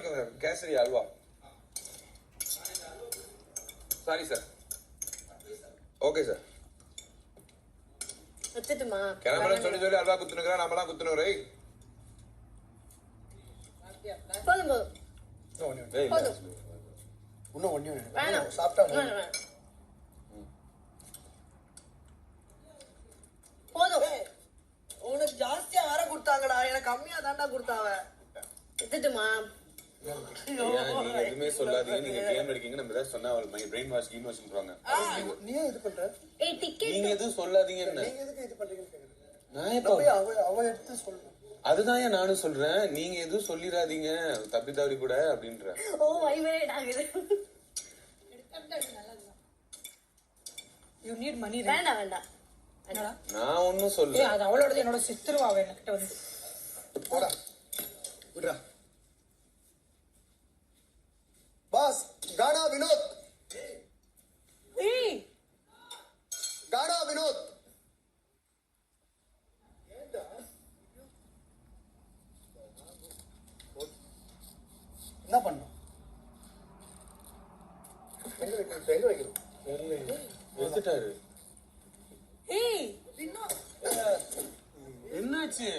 இருக்குங்க கேசரி அல்வா. Sorry sir. Okay sir. வச்சுட்டுமா? கேமரா சொல்லி அல்வா குத்துனுக்குறா, நம்மலாம் குத்துனுக்குறோம். போதும் போதும். இன்னும் ஒண்ணு வேணாம். சாப்பிட்டா போதும். உனக்கு ஜாஸ்தியா வர கொடுத்தாங்கடா, எனக்கு கம்மியா தாண்டா கொடுத்தாவ. வச்சுட்டுமா? நீங்க எதுவுமே சொல்லாதீங்க. நீங்க கேம் எடுக்கீங்க, நம்ம ஏதாவது சொன்னா அவள் பிரெயின் வாஷ் கீம் வாஷ் பண்றாங்க. நீ ஏன் இது பண்ற? ஏய் டிக்கெட் நீங்க எதுவும் சொல்லாதீங்க. என்ன நீங்க எதுக்கு இது பண்றீங்கன்னு கேக்குறேன். நான் எப்ப அவ எடுத்து சொல்லு. அதுதான் நானும் சொல்றேன். நீங்க எதுவும் சொல்லிடாதீங்க தப்பி தவறி கூட அப்படின்ற. ஓ வைப்ரேட் ஆகுது. You need money. வேண்டாம் வேண்டாம். நான் ஒன்னும் சொல்ல. அது அவளோட என்னோட சிஸ்டரும் அவ என்கிட்ட வந்து போடா விடுறா. பாஸ் கானா வினோத். ஏய் கானா வினோத். என்ன பண்ணோம்? எங்க வைக்கணும்? எடுத்துட்டாரு. ஏய் என்னாச்சு?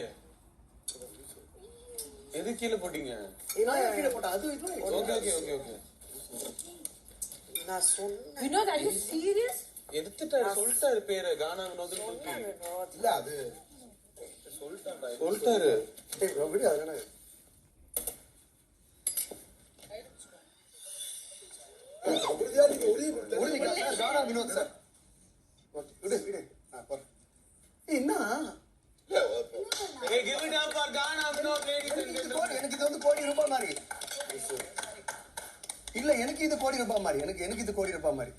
எது கீழே போட்டீங்க? கீழே போட்டா அது ஓகே ஓகே ஓகே ஓகே. நான் சொன்னேன். Vinod are you serious? எடுத்துட்டாரு. சொல்லிட்டாரு பேரு கானா வினோத். இல்ல அது சொல்லிட்டாரு. விடு அதனால கானா வினோத் சார். விடு விடு. என்ன Hey, give it up for Ghana Vinod, ladies and gentlemen. எனக்கு இது வந்து கோடி ரூபாய் மாதிரி இல்ல. எனக்கு இது கோடி ரூபாய் மாதிரி. எனக்கு இது கோடி ரூபாய் மாதிரி.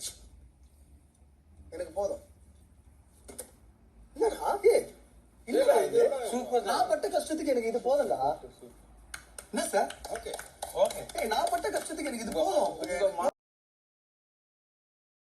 எனக்கு போதும். என்னடா இல்லடா இது சூப்பர். நான் பட்ட கஷ்டத்துக்கு எனக்கு இது போதும்டா. என்ன சார்? Okay okay. நான் பட்ட கஷ்டத்துக்கு எனக்கு இது போதும்.